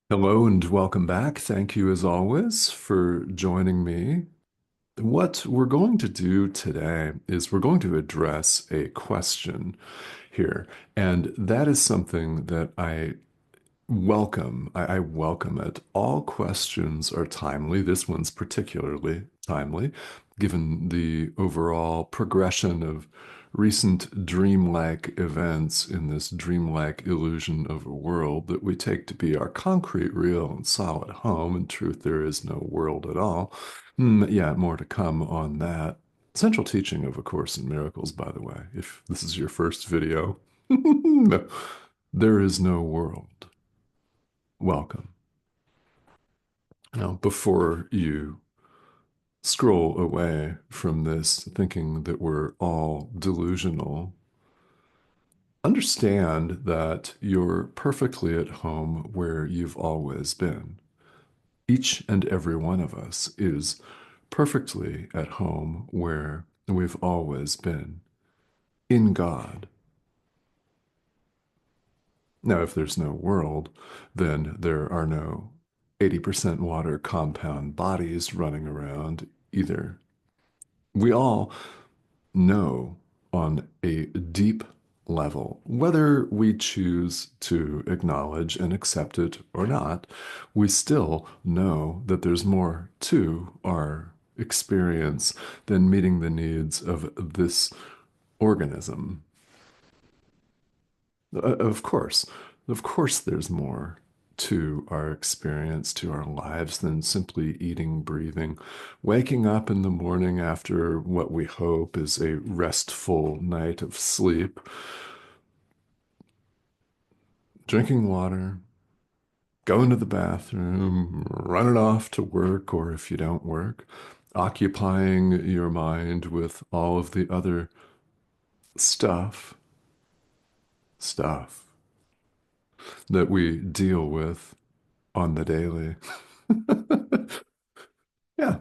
Hello and welcome back. Thank you, as always, for joining me. What we're going to do today is we're going to address a question here, and that is something that I welcome. I welcome it. All questions are timely. This one's particularly timely, given the overall progression of recent dreamlike events in this dreamlike illusion of a world that we take to be our concrete, real, and solid home. In truth, there is no world at all. Yeah, more to come on that. Central teaching of A Course in Miracles, by the way, if this is your first video. No, there is no world. Welcome. Now, before you scroll away from this thinking that we're all delusional, understand that you're perfectly at home where you've always been. Each and every one of us is perfectly at home where we've always been, in God. Now, if there's no world, then there are no 80% water compound bodies running around either. We all know on a deep level, whether we choose to acknowledge and accept it or not, we still know that there's more to our experience than meeting the needs of this organism. Of course, of course, there's more to our experience, to our lives than simply eating, breathing, waking up in the morning after what we hope is a restful night of sleep, drinking water, going to the bathroom, running off to work, or if you don't work, occupying your mind with all of the other stuff, stuff that we deal with on the daily. Yeah,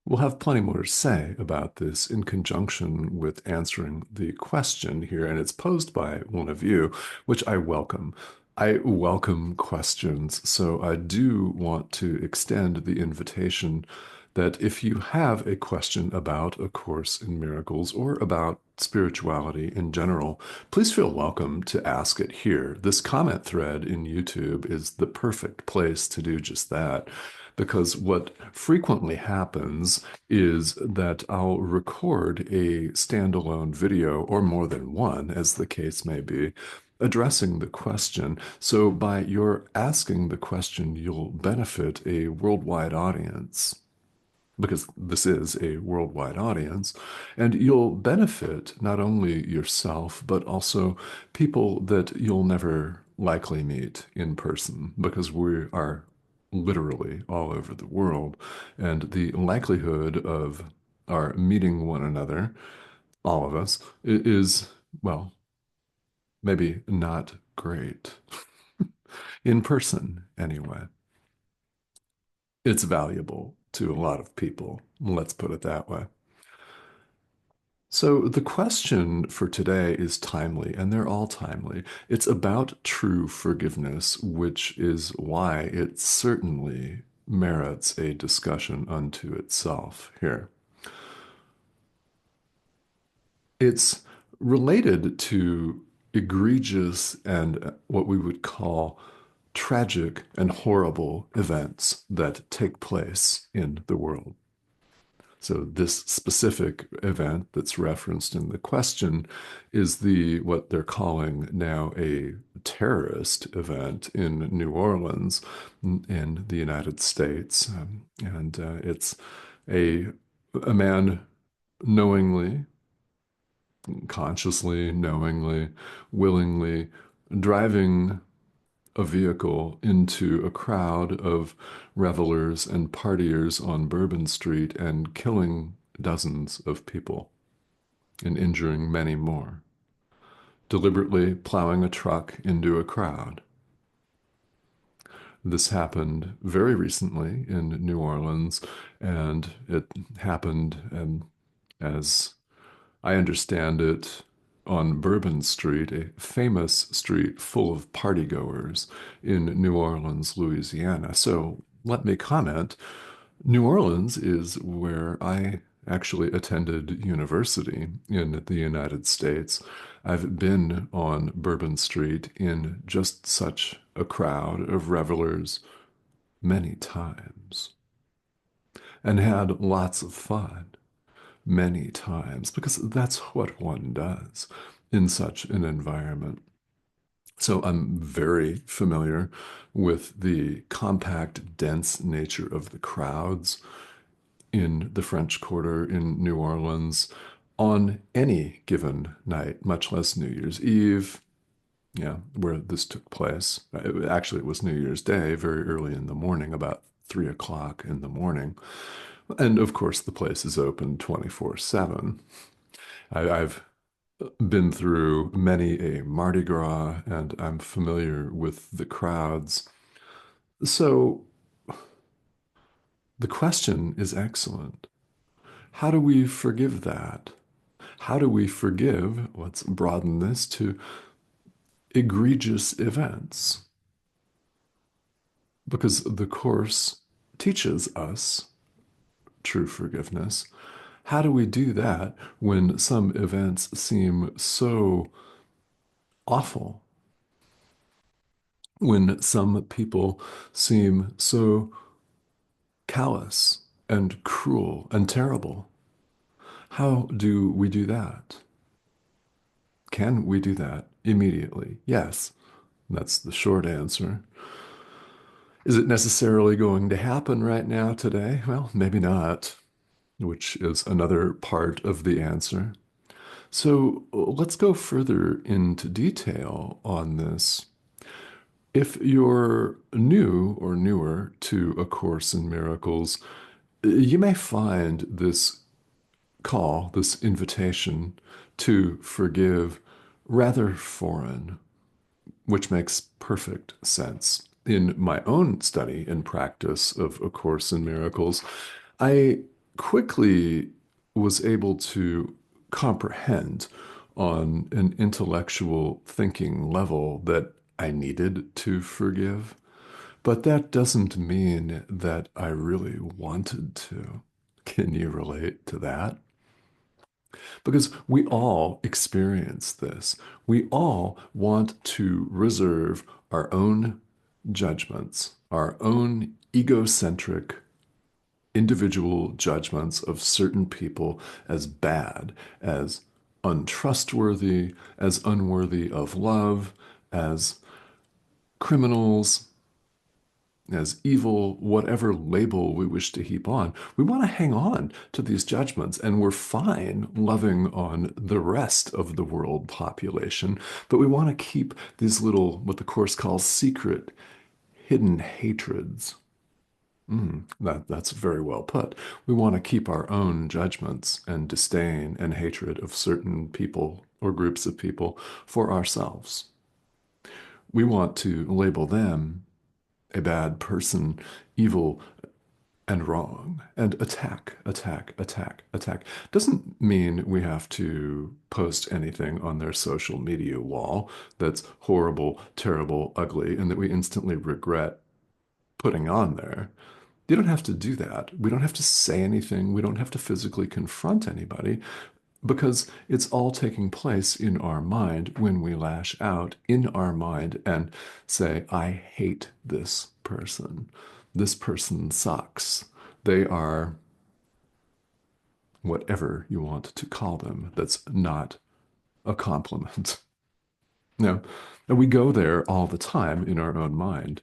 we'll have plenty more to say about this in conjunction with answering the question here, and it's posed by one of you, which I welcome. I welcome questions, so I do want to extend the invitation that if you have a question about A Course in Miracles or about spirituality in general, please feel welcome to ask it here. This comment thread in YouTube is the perfect place to do just that. Because what frequently happens is that I'll record a standalone video, or more than one, as the case may be, addressing the question. So by your asking the question, you'll benefit a worldwide audience, because this is a worldwide audience, and you'll benefit not only yourself, but also people that you'll never likely meet in person, because we are literally all over the world, and the likelihood of our meeting one another, all of us, is, well, maybe not great. In person, anyway. It's valuable to a lot of people. Let's put it that way. So the question for today is timely, and they're all timely. It's about true forgiveness, which is why it certainly merits a discussion unto itself here. It's related to egregious and what we would call tragic and horrible events that take place in the world. So this specific event that's referenced in the question is the what they're calling now a terrorist event in New Orleans in the United States. And it's a a man knowingly, consciously, knowingly, willingly driving a vehicle into a crowd of revelers and partiers on Bourbon Street and killing dozens of people and injuring many more, deliberately plowing a truck into a crowd. This happened very recently in New Orleans, and it happened, and as I understand it, on Bourbon Street, a famous street full of partygoers in New Orleans, Louisiana. So let me comment. New Orleans is where I actually attended university in the United States. I've been on Bourbon Street in just such a crowd of revelers many times and had lots of fun many times because that's what one does in such an environment. So I'm very familiar with the compact, dense nature of the crowds in the French Quarter in New Orleans on any given night, much less New Year's Eve, yeah, where this took place. Actually, it was New Year's Day, very early in the morning, about 3 o'clock in the morning. And of course, the place is open 24/7. I've been through many a Mardi Gras and I'm familiar with the crowds. So the question is excellent. How do we forgive that? How do we forgive, let's broaden this to egregious events? Because the Course teaches us true forgiveness. How do we do that when some events seem so awful? When some people seem so callous and cruel and terrible? How do we do that? Can we do that immediately? Yes. That's the short answer. Is it necessarily going to happen right now today? Well, maybe not, which is another part of the answer. So let's go further into detail on this. If you're new or newer to A Course in Miracles, you may find this call, this invitation to forgive rather foreign, which makes perfect sense. In my own study and practice of A Course in Miracles, I quickly was able to comprehend on an intellectual thinking level that I needed to forgive. But that doesn't mean that I really wanted to. Can you relate to that? Because we all experience this. We all want to reserve our own judgments, our own egocentric individual judgments of certain people as bad, as untrustworthy, as unworthy of love, as criminals, as evil, whatever label we wish to heap on. We want to hang on to these judgments, and we're fine loving on the rest of the world population, but we want to keep these little, what the Course calls secret, hidden hatreds. That's very well put. We want to keep our own judgments and disdain and hatred of certain people or groups of people for ourselves. We want to label them a bad person, evil and wrong, and attack, attack, attack, attack. Doesn't mean we have to post anything on their social media wall that's horrible, terrible, ugly, and that we instantly regret putting on there. You don't have to do that. We don't have to say anything. We don't have to physically confront anybody because it's all taking place in our mind when we lash out in our mind and say, I hate this person. This person sucks. They are whatever you want to call them. That's not a compliment. No, and we go there all the time in our own mind.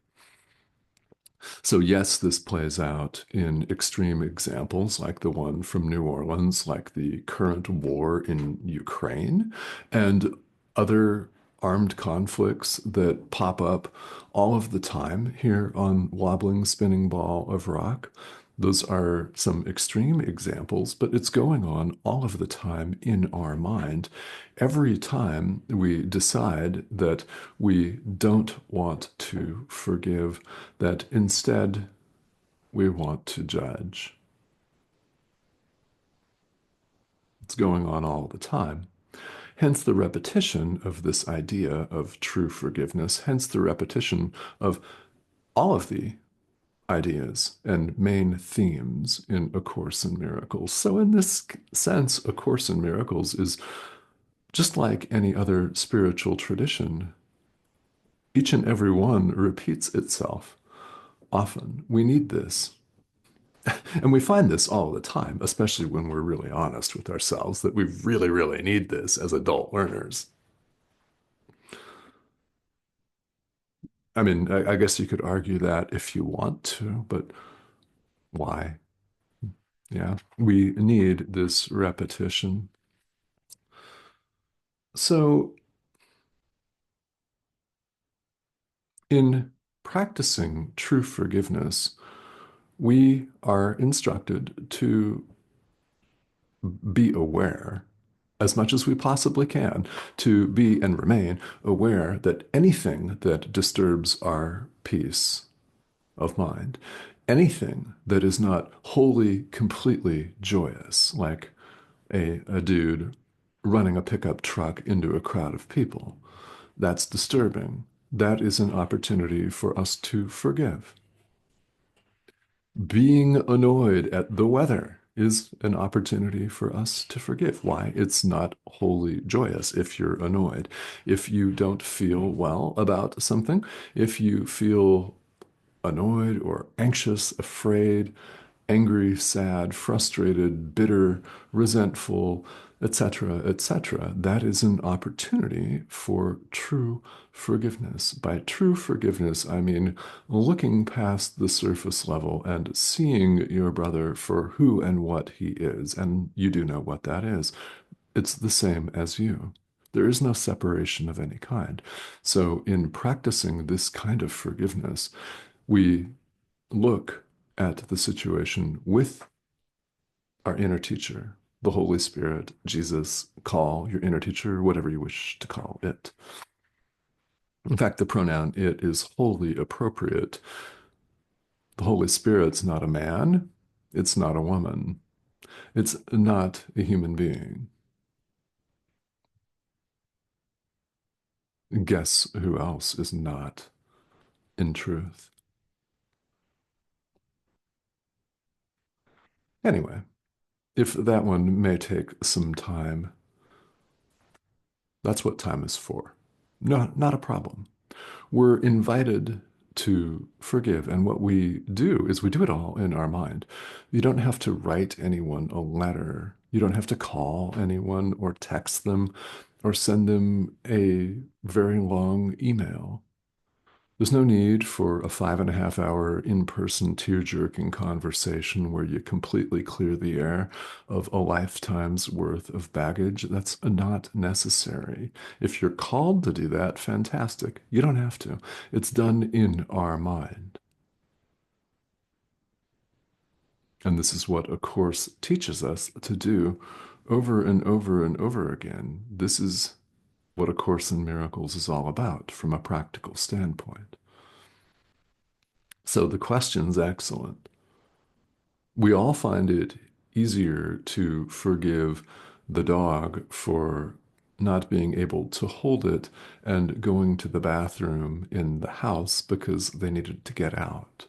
So, yes, this plays out in extreme examples like the one from New Orleans, like the current war in Ukraine, and other armed conflicts that pop up all of the time here on Wobbling Spinning Ball of Rock. Those are some extreme examples, but it's going on all of the time in our mind. Every time we decide that we don't want to forgive, that instead we want to judge. It's going on all the time. Hence the repetition of this idea of true forgiveness, hence the repetition of all of the ideas and main themes in A Course in Miracles. So, in this sense, A Course in Miracles is just like any other spiritual tradition. Each and every one repeats itself often. We need this. And we find this all the time, especially when we're really honest with ourselves, that we really, really need this as adult learners. I mean, I guess you could argue that if you want to, but why? Yeah, we need this repetition. So, in practicing true forgiveness, we are instructed to be aware as much as we possibly can, to be and remain aware that anything that disturbs our peace of mind, anything that is not wholly, completely joyous, like a dude running a pickup truck into a crowd of people, that's disturbing. That is an opportunity for us to forgive. Being annoyed at the weather is an opportunity for us to forgive. Why? It's not wholly joyous if you're annoyed. If you don't feel well about something, if you feel annoyed or anxious, afraid, angry, sad, frustrated, bitter, resentful, etc., etc. That is an opportunity for true forgiveness. By true forgiveness, I mean looking past the surface level and seeing your brother for who and what he is. And you do know what that is. It's the same as you. There is no separation of any kind. So, in practicing this kind of forgiveness, we look at the situation with our inner teacher, the Holy Spirit, Jesus, call your inner teacher, whatever you wish to call it. In fact, the pronoun it is wholly appropriate. The Holy Spirit's not a man, it's not a woman, it's not a human being. Guess who else is not in truth? Anyway, if that one may take some time, that's what time is for. No, not a problem. We're invited to forgive. And what we do is we do it all in our mind. You don't have to write anyone a letter. You don't have to call anyone or text them or send them a very long email. There's no need for a 5.5 hour in-person tear-jerking conversation where you completely clear the air of a lifetime's worth of baggage. That's not necessary. If you're called to do that, fantastic. You don't have to. It's done in our mind. And this is what A Course teaches us to do over and over and over again. This is what A Course in Miracles is all about from a practical standpoint. So the question's excellent. We all find it easier to forgive the dog for not being able to hold it and going to the bathroom in the house because they needed to get out.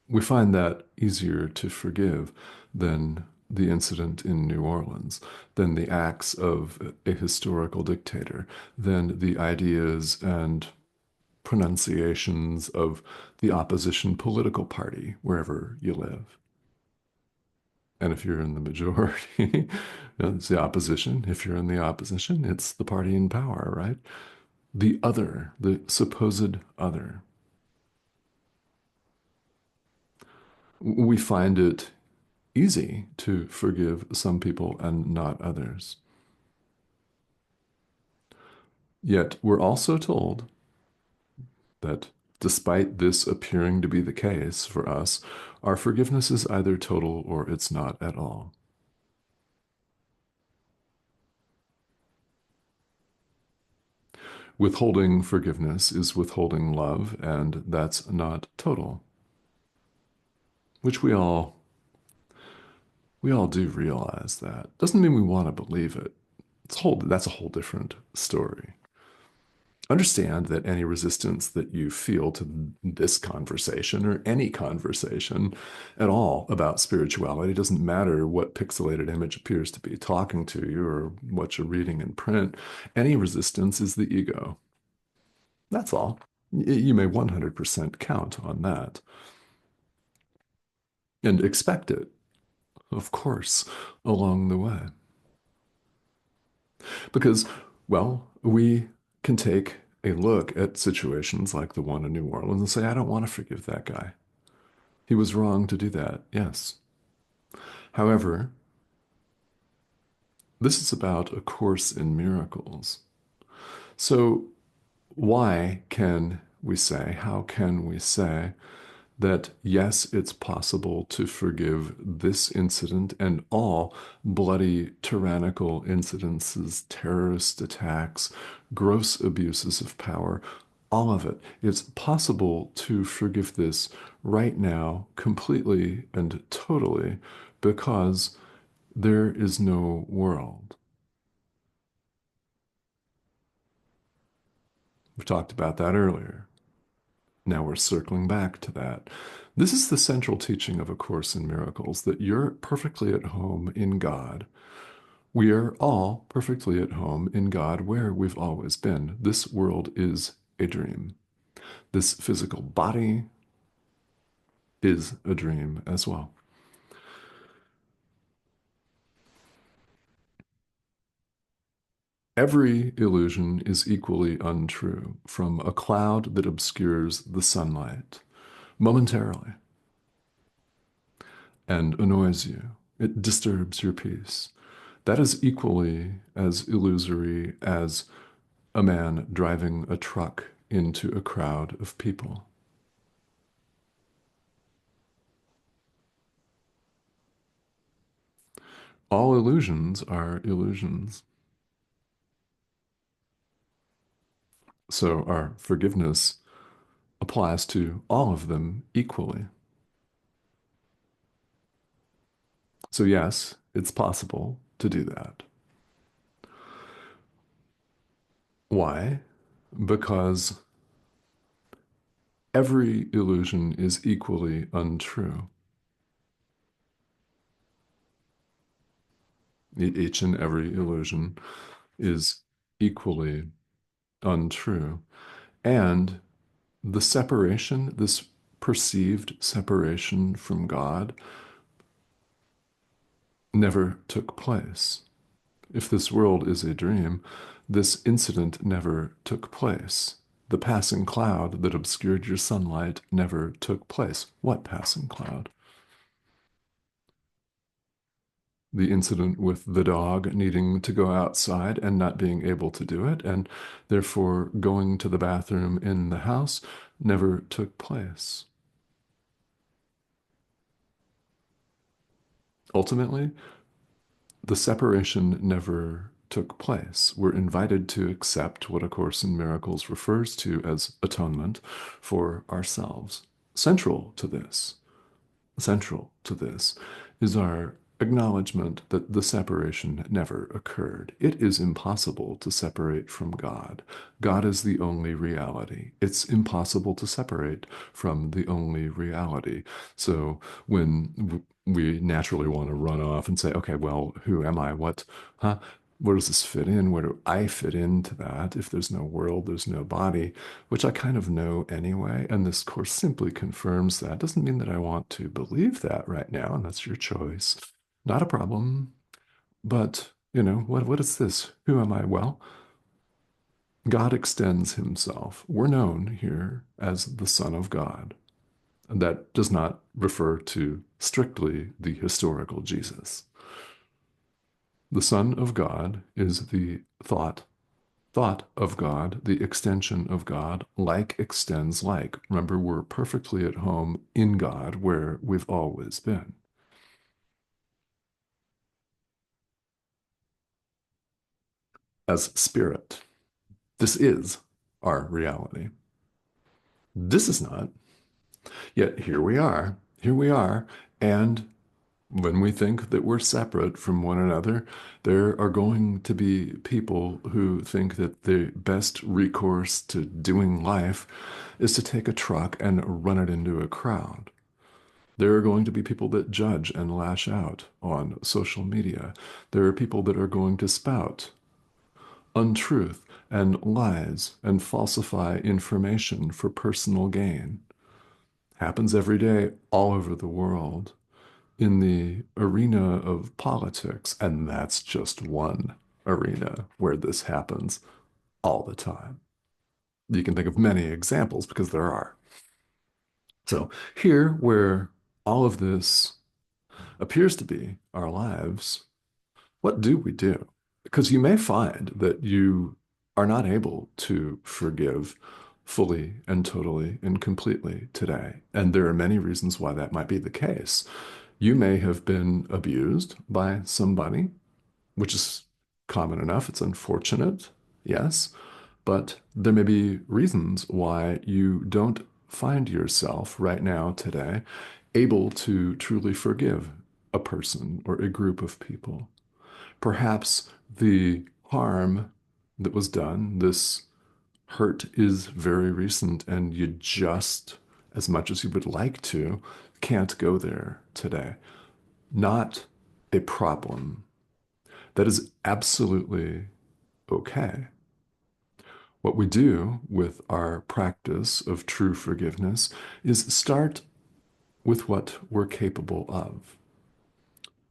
We find that easier to forgive than the incident in New Orleans, than the acts of a historical dictator, than the ideas and pronunciations of the opposition political party wherever you live. And if you're in the majority, it's the opposition. If you're in the opposition, it's the party in power, right? The other, the supposed other. We find it easy to forgive some people and not others. Yet we're also told that despite this appearing to be the case for us, our forgiveness is either total or it's not at all. Withholding forgiveness is withholding love, and that's not total, which we all do realize that. Doesn't mean we want to believe it. That's a whole different story. Understand that any resistance that you feel to this conversation or any conversation at all about spirituality doesn't matter what pixelated image appears to be talking to you or what you're reading in print. Any resistance is the ego. That's all. You may 100% count on that and expect it, of course, along the way. Because, well, we can take a look at situations like the one in New Orleans and say, I don't want to forgive that guy. He was wrong to do that, yes. However, this is about A Course in Miracles. So, how can we say that yes, it's possible to forgive this incident and all bloody, tyrannical incidences, terrorist attacks, gross abuses of power, all of it. It's possible to forgive this right now, completely and totally, because there is no world. We talked about that earlier. Now we're circling back to that. This is the central teaching of A Course in Miracles, that you're perfectly at home in God. We are all perfectly at home in God where we've always been. This world is a dream. This physical body is a dream as well. Every illusion is equally untrue, from a cloud that obscures the sunlight momentarily and annoys you. It disturbs your peace. That is equally as illusory as a man driving a truck into a crowd of people. All illusions are illusions. So our forgiveness applies to all of them equally. So, yes, it's possible to do that. Why? Because every illusion is equally untrue. Each and every illusion is equally untrue. And the separation, this perceived separation from God, never took place. If this world is a dream, this incident never took place. The passing cloud that obscured your sunlight never took place. What passing cloud? The incident with the dog needing to go outside and not being able to do it, and therefore going to the bathroom in the house, never took place. Ultimately, the separation never took place. We're invited to accept what A Course in Miracles refers to as atonement for ourselves. Central to this is our acknowledgement that the separation never occurred. It is impossible to separate from God. God is the only reality. It's impossible to separate from the only reality. So when we naturally want to run off and say, okay, well, who am I? Huh? Where does this fit in? Where do I fit into that? If there's no world, there's no body, which I kind of know anyway. And this course simply confirms that. Doesn't mean that I want to believe that right now, and that's your choice. Not a problem. But, what is this? Who am I? Well, God extends himself. We're known here as the Son of God. And that does not refer to strictly the historical Jesus. The Son of God is the thought of God, the extension of God. Like extends like. Remember, we're perfectly at home in God where we've always been. As spirit, this is our reality. This is not. Yet here we are. Here we are. And When we think that we're separate from one another, there are going to be people who think that the best recourse to doing life is to take a truck and run it into a crowd. There are going to be people that judge and lash out on social media. There are people that are going to spout untruth and lies and falsify information for personal gain. Happens every day all over the world in the arena of politics, and that's just one arena where this happens all the time. You can think of many examples because there are. So, here, where all of this appears to be our lives, what do we do? Because you may find that you are not able to forgive fully and totally and completely today. And there are many reasons why that might be the case. You may have been abused by somebody, which is common enough. It's unfortunate, yes, but there may be reasons why you don't find yourself right now, today, able to truly forgive a person or a group of people. Perhaps the harm that was done, this hurt, is very recent, and you just, as much as you would like to, can't go there today. Not a problem. That is absolutely okay. What we do with our practice of true forgiveness is start with what we're capable of.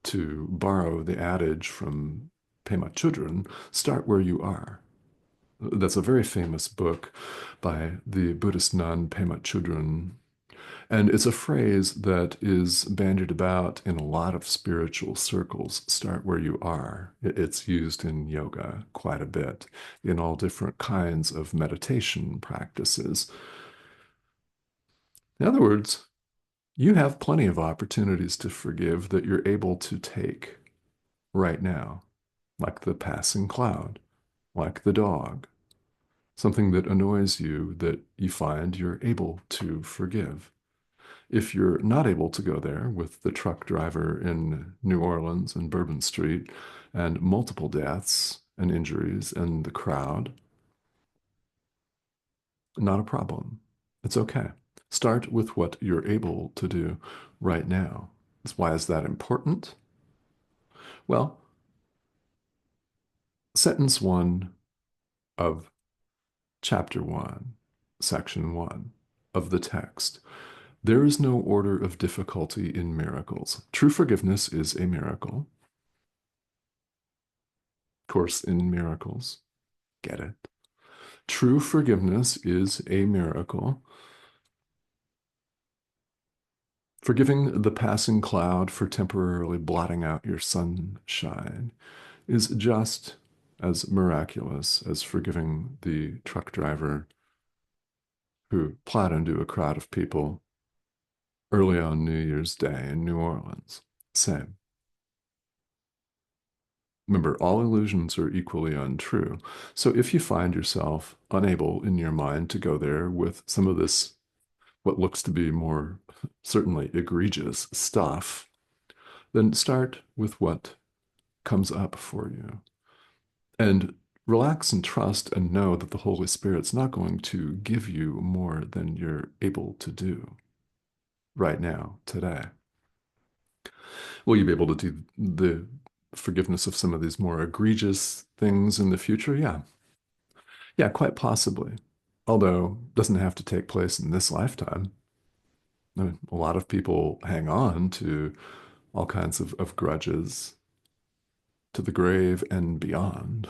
To borrow the adage from Pema Chodron, start where you are. That's a very famous book by the Buddhist nun Pema Chodron. And it's a phrase that is bandied about in a lot of spiritual circles. Start where you are. It's used in yoga quite a bit, in all different kinds of meditation practices. In other words, you have plenty of opportunities to forgive that you're able to take right now, like the passing cloud, like the dog, something that annoys you that you find you're able to forgive. If you're not able to go there with the truck driver in New Orleans and Bourbon Street and multiple deaths and injuries and the crowd, not a problem. It's okay. Start with what you're able to do right now. Why is that important? Well, sentence one of chapter one, section one of the text. There is no order of difficulty in miracles. True forgiveness is a miracle. Course in Miracles. Get it? True forgiveness is a miracle. Forgiving the passing cloud for temporarily blotting out your sunshine is just as miraculous as forgiving the truck driver who plowed into a crowd of people early on New Year's Day in New Orleans. Same. Remember, all illusions are equally untrue. So if you find yourself unable in your mind to go there with some of this, what looks to be more certainly egregious stuff, then start with what comes up for you. And relax and trust and know that the Holy Spirit's not going to give you more than you're able to do right now, today. Will you be able to do the forgiveness of some of these more egregious things in the future? Yeah. Yeah, quite possibly. Although doesn't have to take place in this lifetime. I mean, a lot of people hang on to all kinds of grudges to the grave and beyond.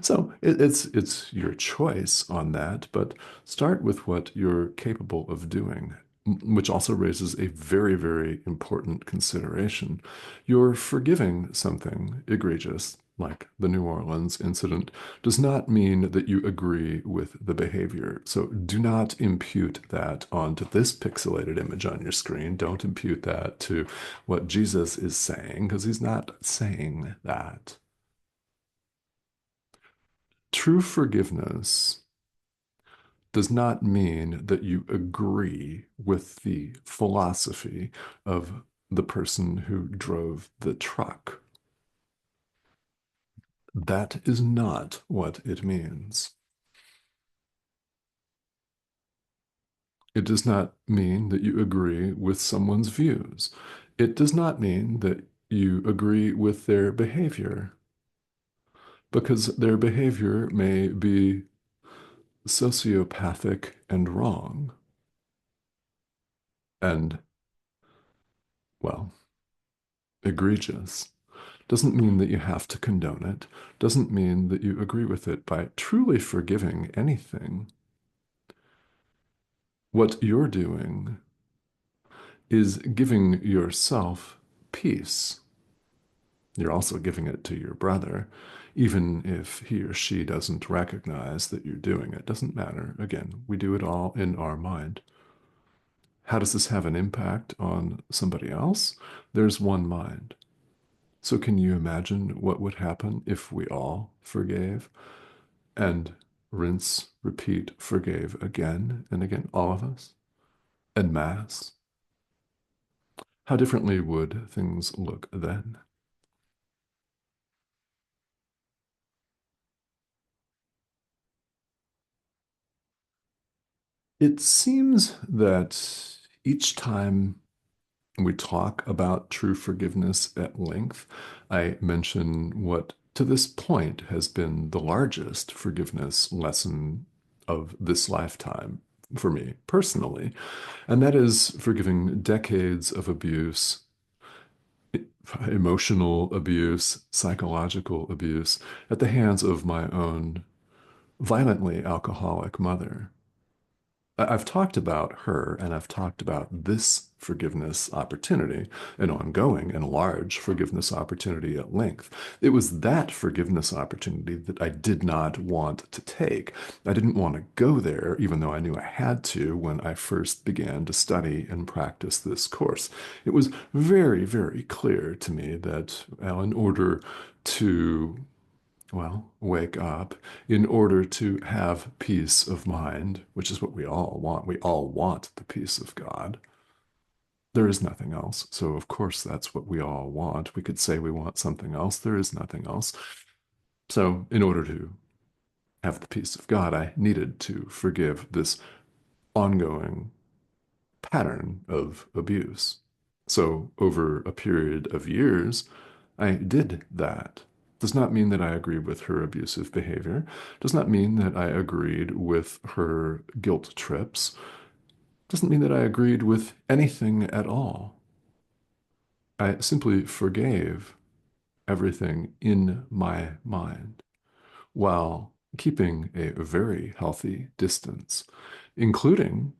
So it's your choice on that, but start with what you're capable of doing, which also raises a very, very important consideration. You're forgiving something egregious, like the New Orleans incident, does not mean that you agree with the behavior. So do not impute that onto this pixelated image on your screen. Don't impute that to what Jesus is saying, because he's not saying that. True forgiveness does not mean that you agree with the philosophy of the person who drove the truck. That is not what it means. It does not mean that you agree with someone's views. It does not mean that you agree with their behavior, because their behavior may be sociopathic and wrong. And, well, egregious. Doesn't mean that you have to condone it, doesn't mean that you agree with it by truly forgiving anything. What you're doing is giving yourself peace. You're also giving it to your brother, even if he or she doesn't recognize that you're doing it. Doesn't matter. Again, we do it all in our mind. How does this have an impact on somebody else? There's one mind. So can you imagine what would happen if we all forgave and rinse, repeat, forgave again and again, all of us, en masse? How differently would things look then? It seems that each time we talk about true forgiveness at length, I mention what to this point has been the largest forgiveness lesson of this lifetime for me personally, and that is forgiving decades of abuse, emotional abuse, psychological abuse at the hands of my own violently alcoholic mother. I've talked about her and I've talked about this forgiveness opportunity, an ongoing and large forgiveness opportunity at length. It was that forgiveness opportunity that I did not want to take. I didn't want to go there, even though I knew I had to when I first began to study and practice this course. It was very, very clear to me that, well, in order to wake up in order to have peace of mind, which is what we all want. We all want the peace of God. There is nothing else. So, of course, that's what we all want. We could say we want something else. There is nothing else. So, in order to have the peace of God, I needed to forgive this ongoing pattern of abuse. So, over a period of years, I did that. Does not mean that I agreed with her abusive behavior. Does not mean that I agreed with her guilt trips. Doesn't mean that I agreed with anything at all. I simply forgave everything in my mind while keeping a very healthy distance, including,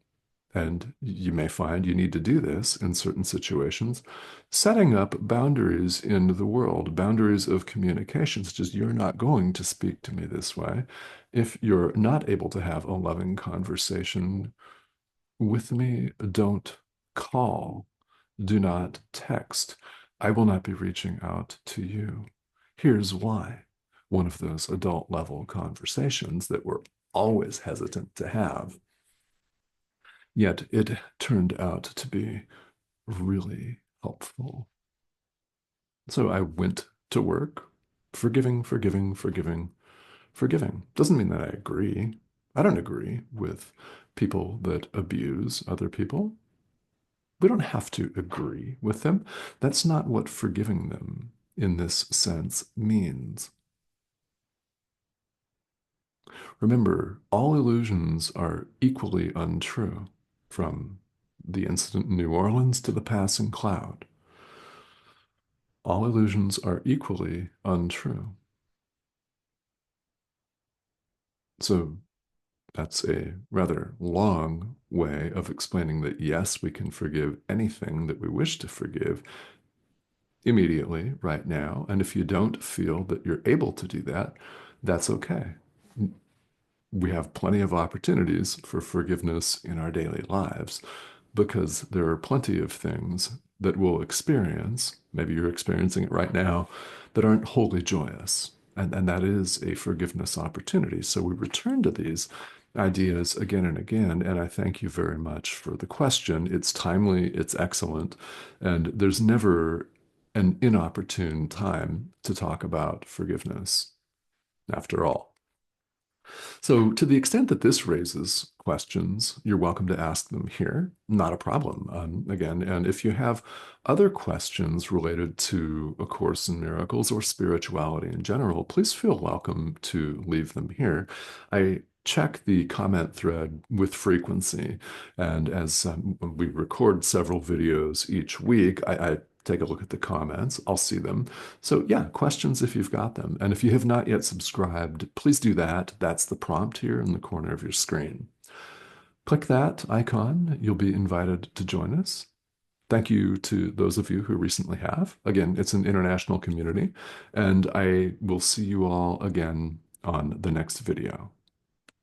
and you may find you need to do this in certain situations, setting up boundaries in the world, boundaries of communication, such as you're not going to speak to me this way. If you're not able to have a loving conversation with me, don't call, do not text. I will not be reaching out to you. Here's why. One of those adult level conversations that we're always hesitant to have. Yet it turned out to be really helpful. So I went to work, forgiving, forgiving, forgiving, forgiving. Doesn't mean that I agree. I don't agree with people that abuse other people. We don't have to agree with them. That's not what forgiving them in this sense means. Remember, all illusions are equally untrue, from the incident in New Orleans to the passing cloud. All illusions are equally untrue. So that's a rather long way of explaining that yes, we can forgive anything that we wish to forgive immediately, right now. And if you don't feel that you're able to do that, that's okay. We have plenty of opportunities for forgiveness in our daily lives because there are plenty of things that we'll experience, maybe you're experiencing it right now, that aren't wholly joyous. and that is a forgiveness opportunity. So we return to these ideas again and again. And I thank you very much for the question. It's timely, it's excellent, and there's never an inopportune time to talk about forgiveness, after all. So, to the extent that this raises questions, you're welcome to ask them here. Not a problem. Again, and if you have other questions related to A Course in Miracles or spirituality in general, please feel welcome to leave them here. I check the comment thread with frequency, and as we record several videos each week, I take a look at the comments. I'll see them. So, yeah, questions if you've got them. And if you have not yet subscribed, please do that. That's the prompt here in the corner of your screen. Click that icon. You'll be invited to join us. Thank you to those of you who recently have. Again, it's an international community, and I will see you all again on the next video.